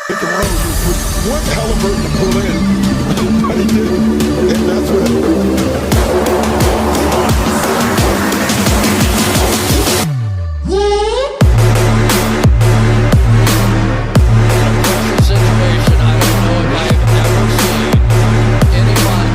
hit the road with one Halliburton to pull in. But he did. And that's what. Situation. I don't know if I've ever seen anyone.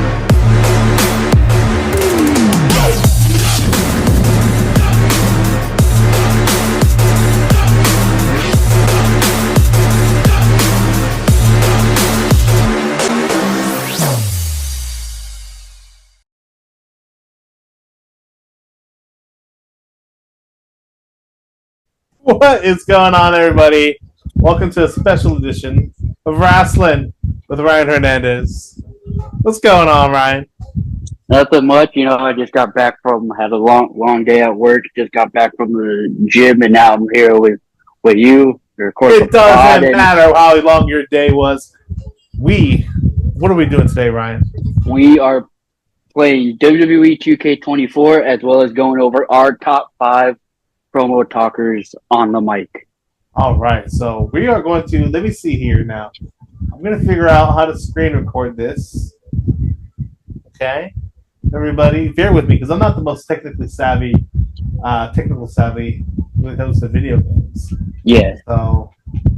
What is going on, everybody? Welcome to a special edition of Rasslin with Ryan Hernandez. What's going on, Ryan? Nothing much, I just got back had a long day at work, just got back from the gym, and now I'm here with you. It doesn't matter how long your day was. What are we doing today, Ryan? We are playing WWE 2K24 as well as going over our top 5 promo talkers on the mic. All right, so we are going to, let me see here now. I'm going to figure out how to screen record this. Okay? Everybody, bear with me because I'm not the most technical savvy when it comes to video games. Yeah. So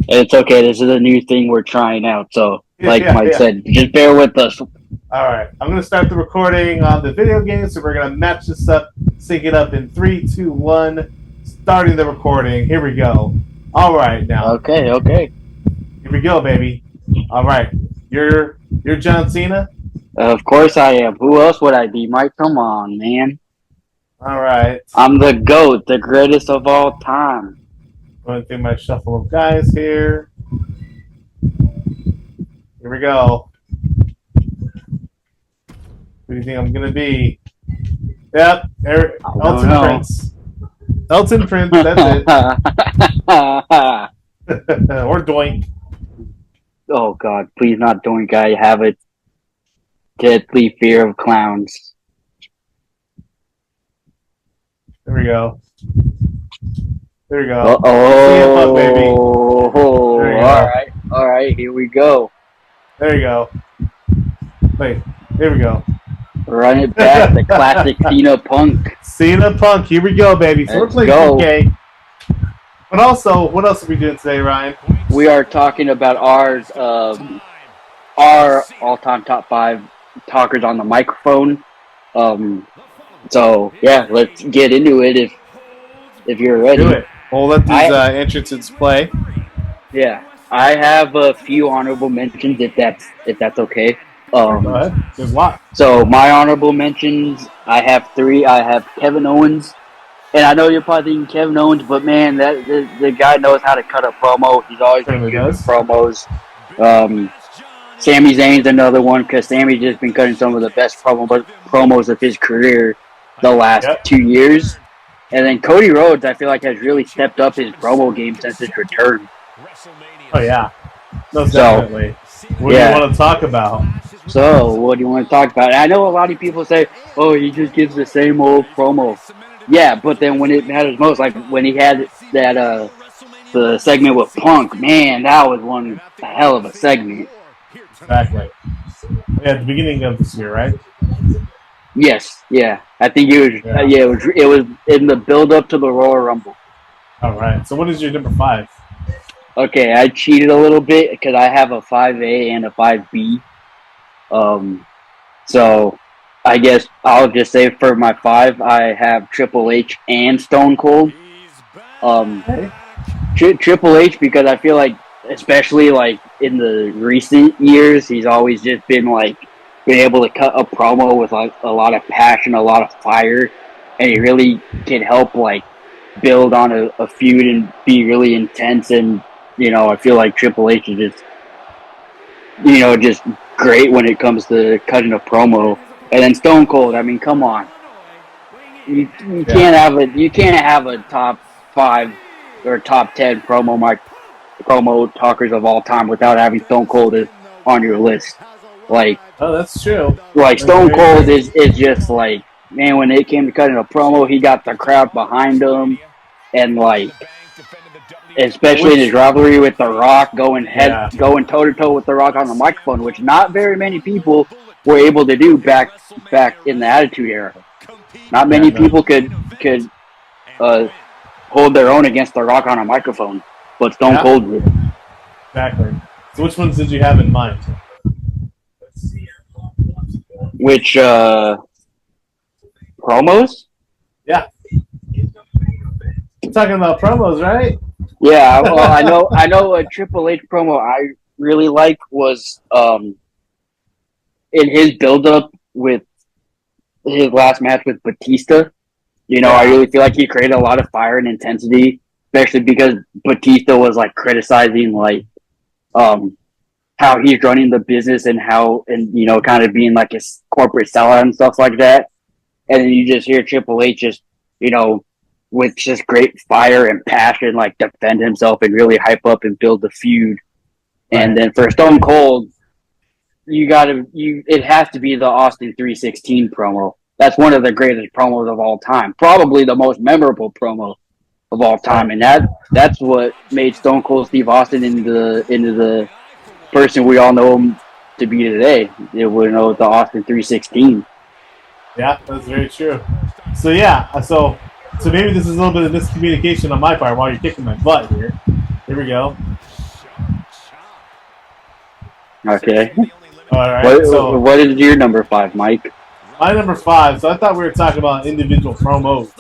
it's okay. This is a new thing we're trying out. So, like Mike said, just bear with us. All right. I'm going to start the recording on the video game, so we're going to match this up, sync it up in 3, 2, 1. Starting the recording. Here we go. All right, now. Okay. Here we go, baby. All right. You're John Cena? Of course I am. Who else would I be, Mike? Come on, man. All right. I'm the GOAT, the greatest of all time. Going through my shuffle of guys here. Here we go. Who do you think I'm going to be? Yep. Elton Prince. Elton Prince, that's it. Or Doink. Oh, God. Please not Doink. I have a deadly fear of clowns. There we go. Oh, baby. All right. Here we go. There you go. Wait, here we go. Run it back, the classic Cena Punk. Cena Punk, here we go, baby. So we're playing 2K. But also, what else are we doing today, Ryan? We are talking about our all-time top 5 talkers on the microphone. So yeah, let's get into it if you're ready. Do it. We'll let these entrances play. Yeah, I have a few honorable mentions if that's okay. Go ahead. There's a lot. So my honorable mentions, I have 3. I have Kevin Owens, and I know you're probably thinking Kevin Owens, but man, the guy knows how to cut a promo. He's always been good with promos. Sami Zayn's another one because Sami's just been cutting some of the best promos of his career the last 2 years. And then Cody Rhodes, I feel like, has really stepped up his promo game since his return. Oh, yeah. Most definitely. What do you want to talk about? So, what do you want to talk about? I know a lot of people say, oh, he just gives the same old promo. Yeah, but then when it matters most, like when he had that the segment with Punk, man, that was one hell of a segment. Exactly. Yeah, at the beginning of this year, right? Yes, yeah. I think it was it was in the build up to the Royal Rumble. All right. So what is your number 5? Okay, I cheated a little bit because I have a 5A and a 5B. So I guess I'll just say for my 5, I have Triple H and Stone Cold. Triple H because I feel like, especially like in the recent years, he's always just been like being able to cut a promo with like a lot of passion, a lot of fire, and he really can help like build on a feud and be really intense. And I feel like Triple H is just great when it comes to cutting a promo. And then Stone Cold, I mean, come on, you can't have a top 5 or top 10 promo talkers of all time without having Stone Cold on your list. Like, oh, that's true. Like Stone Cold is just like, man, when it came to cutting a promo, he got the crowd behind him, and like especially in his rivalry with The Rock, going Yeah. toe to toe with The Rock on the microphone, which not very many people were able to do back in the Attitude Era. Not many people could hold their own against The Rock on a microphone, but Stone Cold did. Exactly. So which ones did you have in mind? Which promos? Yeah. We're talking about promos, right? Yeah, well, I know a Triple H promo I really like was in his build-up with his last match with Batista. You know, I really feel like he created a lot of fire and intensity, especially because Batista was like criticizing like how he's running the business and you know, kind of being like a corporate sellout and stuff like that. And then you just hear Triple H just, you know, with just great fire and passion, like defend himself and really hype up and build the feud. Right. And then for Stone Cold, it has to be the Austin 316 promo. That's one of the greatest promos of all time. Probably the most memorable promo of all time. And that's what made Stone Cold Steve Austin into the person we all know him to be today. We know the Austin 316. Yeah, that's very true. So yeah, so maybe this is a little bit of miscommunication on my part while you're kicking my butt here. Here we go. Okay. All right. What is your number 5, Mike? My number 5. So I thought we were talking about individual promos,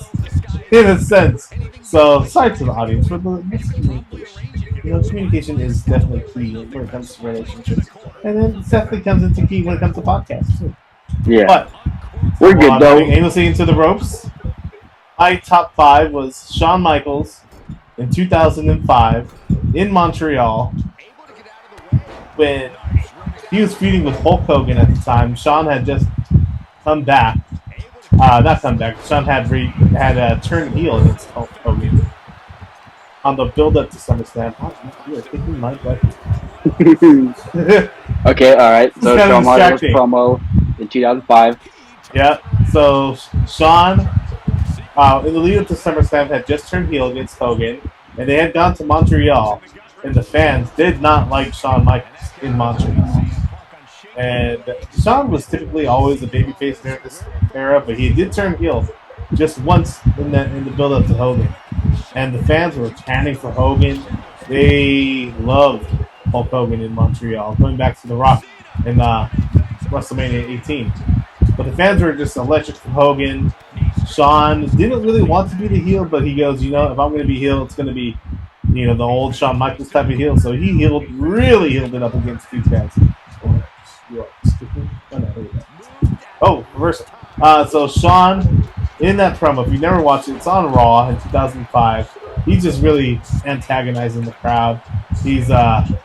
in a sense. So sorry to the audience for the miscommunication. You know, communication is definitely key when it comes to relationships, and then it definitely comes into key when it comes to podcasts too. Yeah. But we're good though. Aimlessly into the ropes. My top 5 was Shawn Michaels in 2005 in Montreal when he was feuding with Hulk Hogan at the time. Shawn had just come back. Not come back. Shawn had turned heel against Hulk Hogan on the build-up to SummerSlam. You are kicking my butt. Okay, all right. So Shawn Michaels promo in 2005. Yeah. So Shawn, in the lead-up to SummerSlam, had just turned heel against Hogan, and they had gone to Montreal, and the fans did not like Shawn Michaels in Montreal. And Shawn was typically always a babyface during this era, but he did turn heel just once in the build-up to Hogan. And the fans were chanting for Hogan. They loved Hulk Hogan in Montreal, going back to The Rock in WrestleMania 18. But the fans were just electric for Hogan. Shawn didn't really want to be the heel, but he goes, you know, if I'm going to be heel, it's going to be, you know, the old Shawn Michaels type of heel. So he really healed it up against these guys. Reverse. So Shawn, in that promo, if you never watched it, it's on Raw in 2005. He's just really antagonizing the crowd. He's going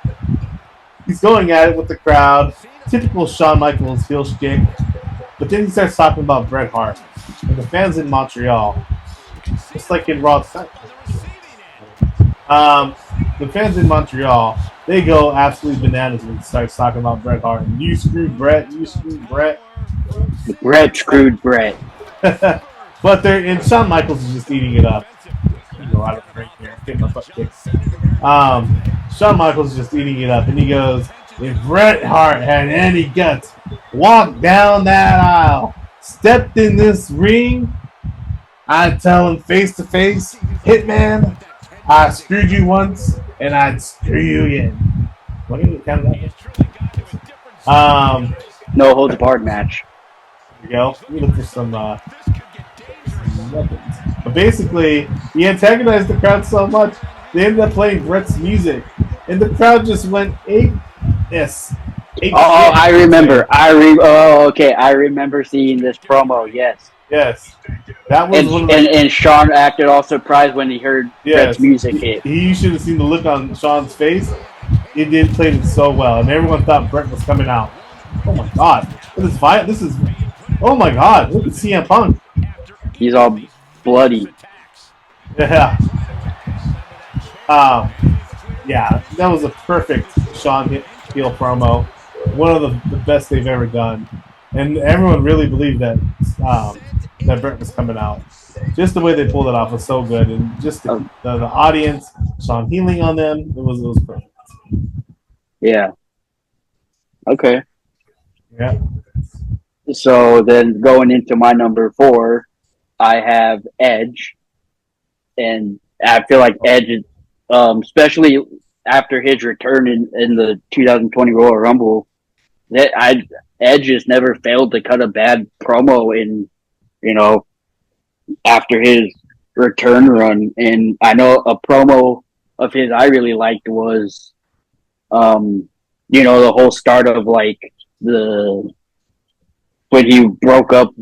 at it with the crowd. Typical Shawn Michaels heel shtick. But then he starts talking about Bret Hart. And the fans in Montreal, just like in Raw, the fans in Montreal, they go absolutely bananas when he starts talking about Bret Hart. And you screwed Bret. You screwed Bret. Bret screwed Bret. But and Shawn Michaels is just eating it up. Go out of the ring here. Get my butt kicked. Shawn Michaels is just eating it up, and he goes, "If Bret Hart had any guts, walked down that aisle, stepped in this ring, I'd tell him face to face, Hitman, I screwed you once, and I'd screw you again." What do you count that? No holds barred match. There you go. Let me look for some weapons. But basically, he antagonized the crowd so much, they ended up playing Bret's music, and the crowd just went ape. Yes. I remember. Okay. I remember seeing this promo. Yes. Yes. That was and Shawn acted all surprised when he heard Bret's music hit. You should have seen the look on Shawn's face. He did play it so well, and everyone thought Bret was coming out. Oh my God! This is. Oh my God! Look at CM Punk. He's all bloody. Yeah. Yeah, that was a perfect Shawn heel promo. One of the best they've ever done. And everyone really believed that Bret was coming out. just the way they pulled it off was so good, and just the audience, Sean healing on them, it was perfect. Yeah. Okay. Yeah. So then going into my number 4, I have Edge, and I feel like Edge, especially after his return in the 2020 Royal Rumble, Edge just never failed to cut a bad promo in, after his return run. And I know a promo of his I really liked was, the whole start of like when he broke up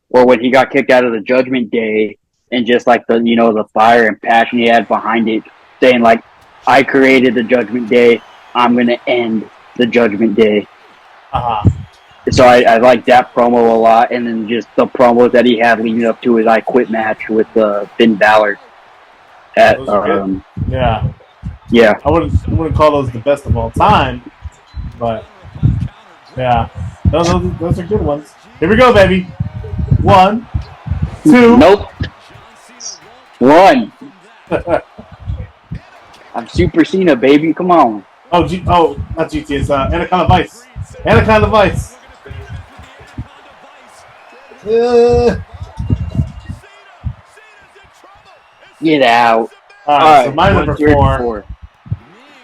or when he got kicked out of the Judgment Day, and just like the fire and passion he had behind it, saying like, I created the Judgment Day, I'm going to end the Judgment Day. So I like that promo a lot, and then just the promos that he had leading up to his I Quit match with Finn Balor. Yeah. I wouldn't call those the best of all time, but yeah, those are good ones. Here we go, baby. 1, 2. Nope. 1. I'm Super Cena, baby. Come on. Not GT. It's Anaconda Vice. Anaconda Vice. Get out. All right, so my number 4.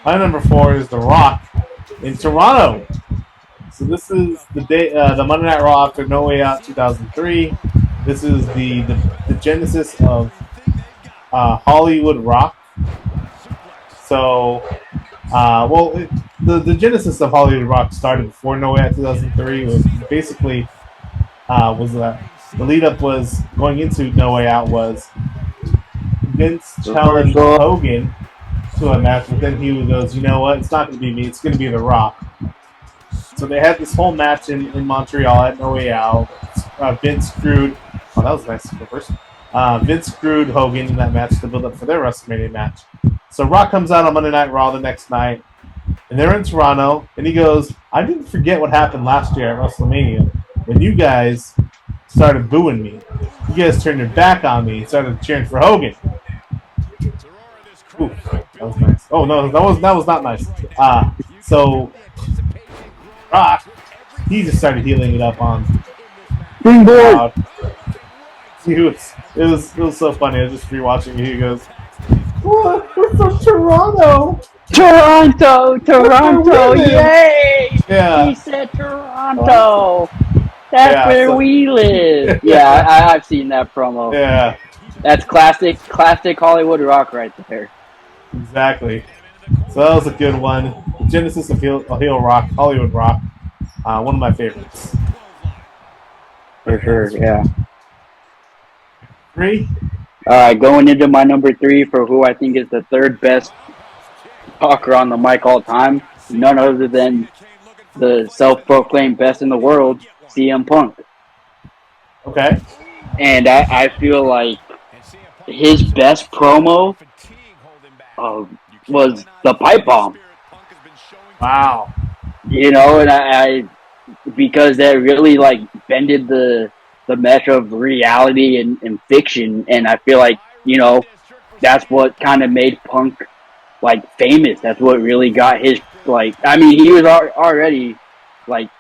My number 4 is The Rock in Toronto. So this is the day, the Monday Night Raw after No Way Out 2003. This is the genesis of Hollywood Rock. So, the genesis of Hollywood Rock started before No Way Out 2003. It was basically the lead up was going into No Way Out was Vince challenged Hogan to a match, but then he goes, you know what? It's not going to be me. It's going to be The Rock. So they had this whole match in Montreal at No Way Out. Vince screwed. Oh, that was a nice reverse. Vince screwed Hogan in that match to build up for their WrestleMania match. So Rock comes out on Monday Night Raw the next night, and they're in Toronto, and he goes, I didn't forget what happened last year at WrestleMania when you guys started booing me. You guys turned your back on me and started cheering for Hogan. Ooh, that was nice. Oh no, that was not nice. So Rock, he just started healing it up on crowd. It was so funny. I was just rewatching it. He goes, "What? We're from Toronto." Toronto, yay! Yeah. He said Toronto. That's where we live. Yeah, I've seen that promo. Yeah. That's classic Hollywood Rock right there. Exactly. So that was a good one. The genesis of heel rock, Hollywood Rock. One of my favorites. For sure, yeah. 3. All right, going into my number 3 for who I think is the third best talker on the mic all time, none other than the self-proclaimed best in the world, CM Punk. Okay. And I feel like his best promo was the pipe bomb. Wow. And I because that really like bended the mesh of reality and fiction, and I feel like that's what kind of made Punk like famous. That's what really got his he was already like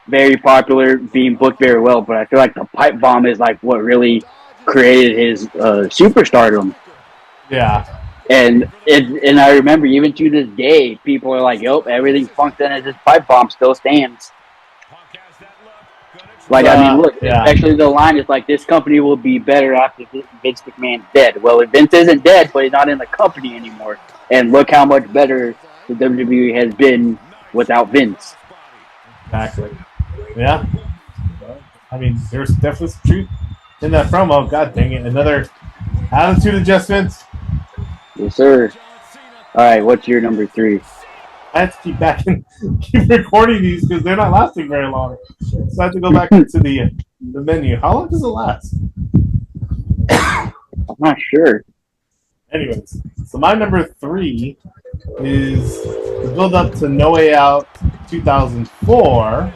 very popular, being booked very well, but I feel like the pipe bomb is like what really created his superstardom. Yeah. And I remember even to this day, people are like, "Yep, everything Punk done as his pipe bomb still stands." Look, actually the line is like, "This company will be better after Vince McMahon's dead." Well, Vince isn't dead, but he's not in the company anymore. And look how much better the WWE has been without Vince. Exactly. Yeah. I mean, there's definitely some truth in that promo. God dang it. Another attitude adjustment. Yes, sir. All right, what's your number 3? I have to keep recording these because they're not lasting very long. So I have to go back into the menu. How long does it last? I'm not sure. Anyways, so my number 3 is the build up to No Way Out 2004.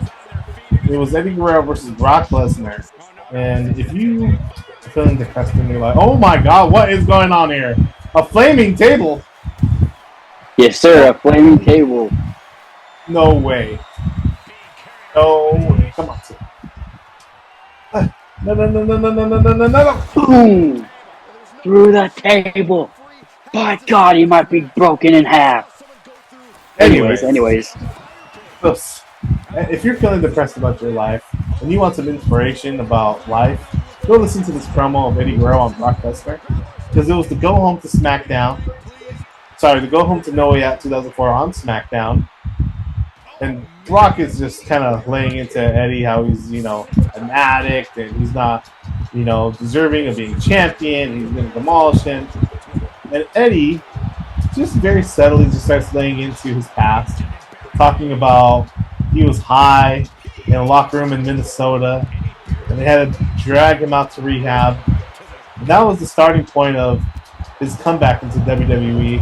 It was Eddie Guerrero versus Brock Lesnar. And if you are feeling depressed and you're like, oh my god, what is going on here? A flaming table? Yes, sir. A flaming table. No way. No way. Come on, sir. No, no, no, no, no, no, no, no, no, no. Boom! Through the table. By God, he might be broken in half. Anyways. So, if you're feeling depressed about your life and you want some inspiration about life, go listen to this promo of Eddie Guerrero on Brock Lesnar. Because it was the go home to SmackDown. Sorry, the go home to No Way Out 2004 on SmackDown. And Brock is just kind of laying into Eddie how he's, an addict and he's not, deserving of being champion. He's going to demolish him. And Eddie just very subtly just starts laying into his past, talking about he was high in a locker room in Minnesota, and they had to drag him out to rehab. And that was the starting point of his comeback into WWE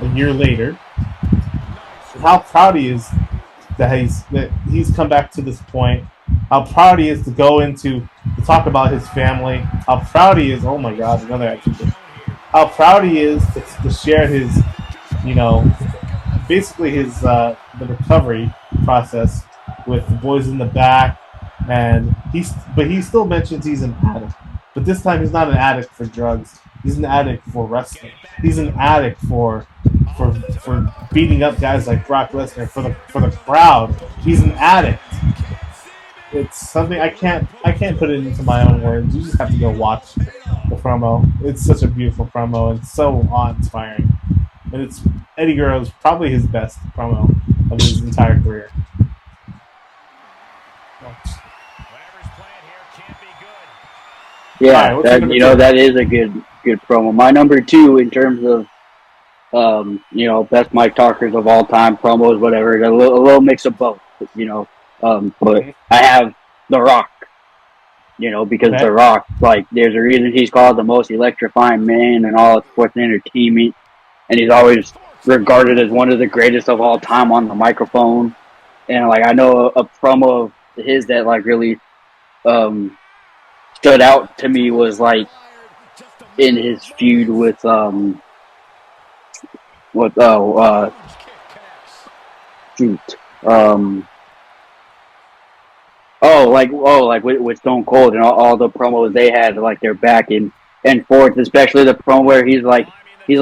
a year later. And how proud he is that he's come back to this point. How proud he is to go into to talk about his family. How proud he is. Oh my God, another action. How proud he is to share his, basically his the recovery process with the boys in the back, and he still mentions he's an addict, but this time he's not an addict for drugs. He's an addict for wrestling. He's an addict for beating up guys like Brock Lesnar for the crowd. He's an addict. It's something I can't put it into my own words. You just have to go watch the promo. It's such a beautiful promo and so awe-inspiring. And it's Eddie Guerrero's probably his best promo of his entire career. Yeah, right, that is a good promo. My number 2 in terms of best mic talkers of all time, promos, whatever. A little mix of both, but I have The Rock, because The Rock, there's a reason he's called the most electrifying man in all of sports entertainment, and he's always regarded as one of the greatest of all time on the microphone. And I know a promo of his that really stood out to me was in his feud with with Stone Cold and all the promos they had, they're back and forth, especially the promo where he's like you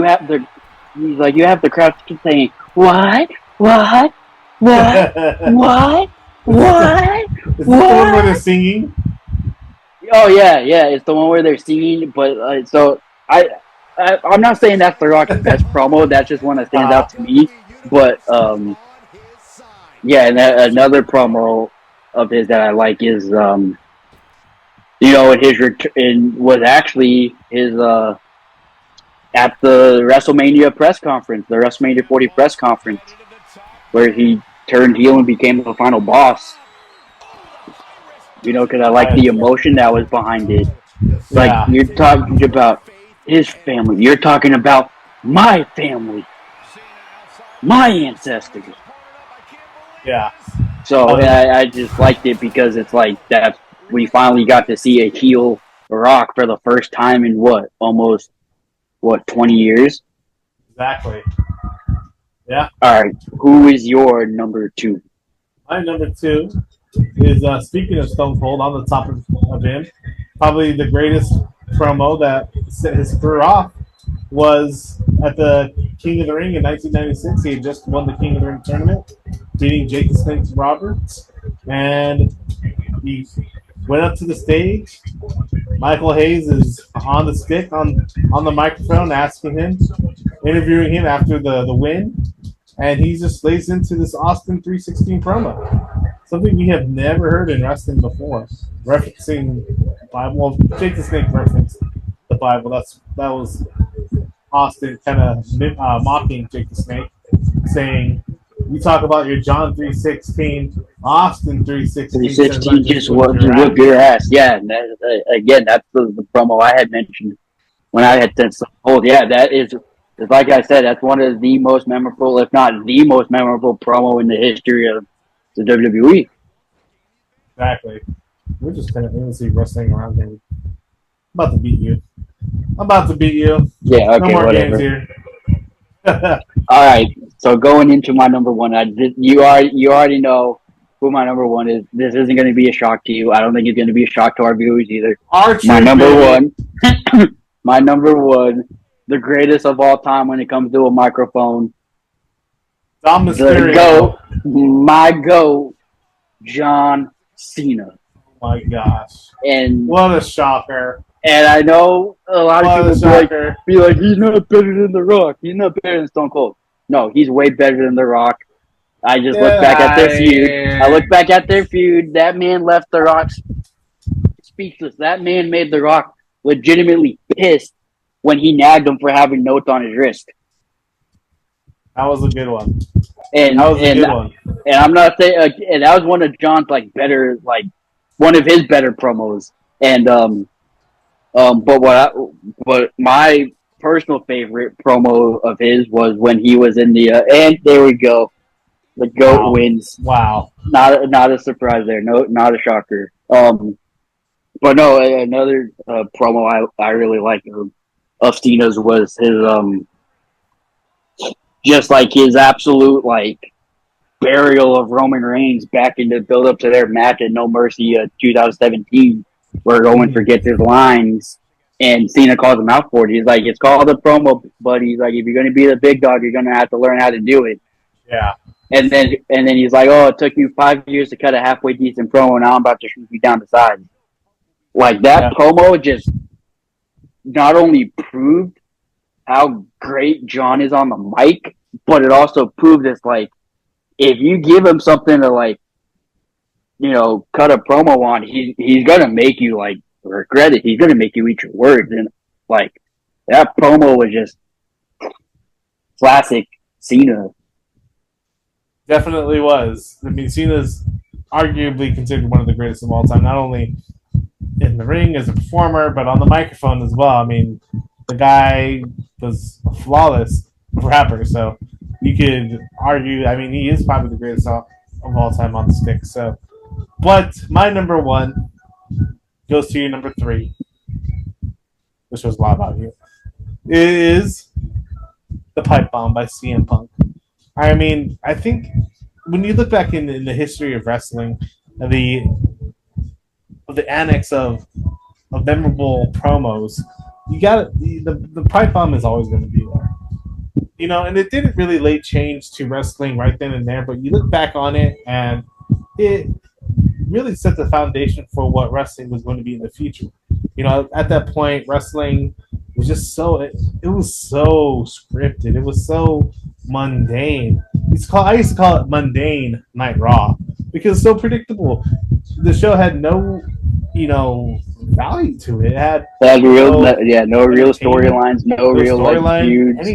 have the crowd keep saying what Is this the one where they're singing? Oh yeah, it's the one where they're singing. But so I'm not saying that's The Rock's best promo. That's just one that stands out to me. But and another promo of his that I like is in his was actually his at the WrestleMania press conference, the WrestleMania 40 press conference, where he turned heel and became the final boss. Because I like the emotion that was behind it. You're talking about his family. You're talking about my family. My ancestors. Yeah. So I just liked it because it's that we finally got to see a heel Rock for the first time in almost 20 years? Exactly. Yeah. All right. Who is your number 2? My number 2 is, speaking of Stone Cold, on the top of him, probably the greatest promo that set his career off was at the King of the Ring in 1996. He had just won the King of the Ring tournament, beating Jake the Snake Roberts, and he went up to the stage. Michael Hayes is on the stick on the microphone, asking him, interviewing him after the win, and he just lays into this Austin 316 promo. Something we have never heard in wrestling before. Referencing the Bible. Well, Jake the Snake referenced the Bible. That was Austin kind of mocking Jake the Snake, saying, "You talk about your John 3:16, Austin 3:16. 3:16 just whip your ass." Yeah, and again, that's the promo I had mentioned when I had said "Hold." Yeah, that is like I said, that's one of the most memorable, if not the most memorable promo in the history of the WWE. Exactly. We're just kind of aimlessly wrestling around here. I'm about to beat you. I'm about to beat you. Yeah, okay, No more whatever. games here. All right, so going into my number one, you already know who my number one is. This isn't going to be a shock to you. I don't think it's going to be a shock to our viewers either. My R-Truth, number baby. one, my number one, the greatest of all time when it comes to a microphone. Dom The Mysterio. GOAT, my GOAT, John Cena. Oh my gosh. And What a shocker. I know a lot What a of people shocker. be like, he's not better than The Rock. He's not better than Stone Cold. No, he's way better than The Rock. I just look back at their feud. I look back at their feud. That man left The Rock speechless. That man made The Rock legitimately pissed when he nagged him for having notes on his wrist. That was a good one. And That was a good one. And I'm not saying, and that was one of John's better, one of his better promos. And but my personal favorite promo of his was when he was in the and there we go, the GOAT wins. Wow. Not a surprise there. No, not a shocker. But no, another promo I really liked of Cena's was his just his absolute burial of Roman Reigns back in the build up to their match at No Mercy 2017, where Roman forgets his lines and Cena calls him out for it. He's like, it's called a promo, but he's like, if you're going to be the big dog, you're going to have to learn how to do it. Yeah. And then he's like, oh, it took you 5 years to cut a halfway decent promo, and now I'm about to shoot you down the side. That promo just not only proved how great John is on the mic, but it also proved it's if you give him something to cut a promo on, he's gonna make you regret it. He's gonna make you eat your words, and that promo was just classic Cena. Definitely was. I mean, Cena's arguably considered one of the greatest of all time, not only in the ring as a performer, but on the microphone as well. I mean, the guy was a flawless rapper, so you could argue. I mean, he is probably the greatest of all time on the stick. So, but my number one goes to your number three, which was live out here. It is the pipe bomb by CM Punk. I mean, I think when you look back in the history of wrestling, the annex of memorable promos, you got the pipe bomb is always going to be there. And it didn't really late change to wrestling right then and there, but you look back on it and it really set the foundation for what wrestling was going to be in the future. At that point, wrestling was just it was so scripted. It was so mundane. I used to call it mundane Night Raw because it's so predictable. The show had no, value to it. It had no real storylines, no real feuds.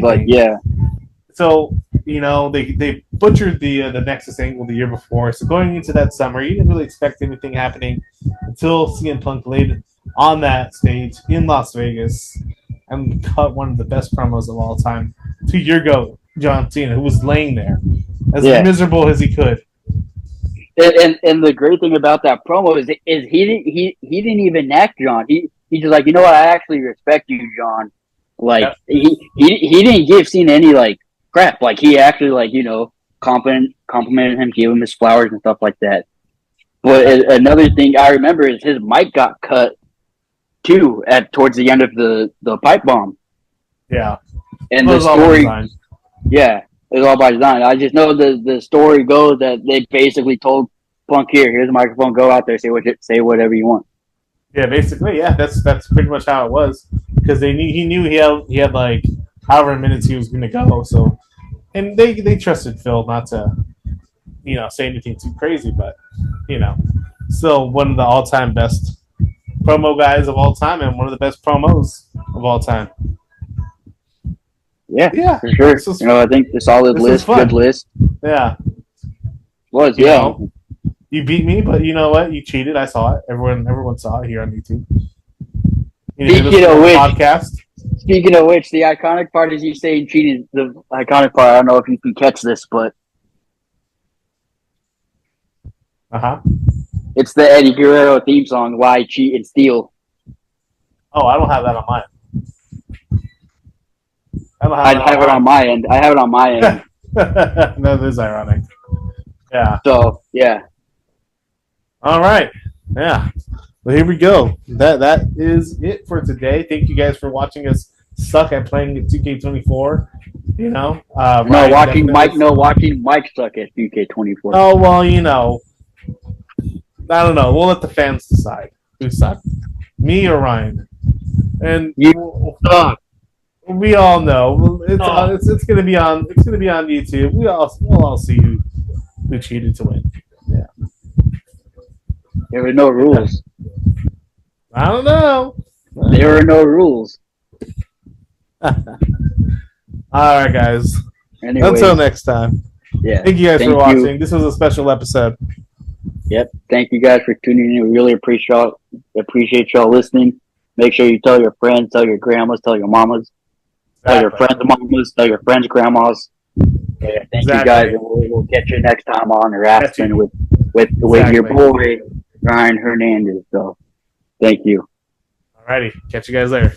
So they butchered the Nexus angle the year before. So going into that summer, you didn't really expect anything happening until CM Punk laid on that stage in Las Vegas and cut one of the best promos of all time to your GOAT, John Cena, who was laying there as miserable as he could. And the great thing about that promo is he didn't even act John. He's just like, you know what, I actually respect you, John. He didn't give Cena any crap. He actually complimented him, gave him his flowers and stuff like that. But another thing I remember is his mic got cut too towards the end of the pipe bomb. Yeah. And the story, it was all by design. I just know the story goes that they basically told Punk, here's a microphone, go out there, say whatever you want. Yeah, basically, that's pretty much how it was because he knew he had however minutes he was going to go. So, and they trusted Phil not to say anything too crazy, but still one of the all-time best promo guys of all time and one of the best promos of all time. Yeah, for sure. I think the solid list, good list. Yeah. You beat me, but you know what? You cheated. I saw it. Everyone saw it here on YouTube. Speaking of which, the iconic part is you saying cheated. The iconic part, I don't know if you can catch this, but It's the Eddie Guerrero theme song, Lie, Cheat, and Steal. Oh, I don't have that on mine. I have it on my end. I have it on my end. That is ironic. Yeah. So, yeah. All right. Yeah. Well, here we go. That is it for today. Thank you guys for watching us suck at playing 2K24. You know, Watching Mike suck at 2K24. Oh well, you know, I don't know. We'll let the fans decide who sucked, me or Ryan. And You suck. we all know it's gonna be on YouTube. We'll all see who cheated to win. Yeah. There were no rules. I don't know. There were no rules. All right, guys. Anyways, Until next time. Yeah. Thank you guys for watching. This was a special episode. Yep. Thank you guys for tuning in. We really appreciate y'all listening. Make sure you tell your friends, tell your grandmas, tell your mamas, tell your friends' mamas, tell your friends' grandmas. Yeah, thank you guys, and we'll catch you next time on Rasslin with your boy Ryan Hernandez. So, thank you. Alrighty, catch you guys later.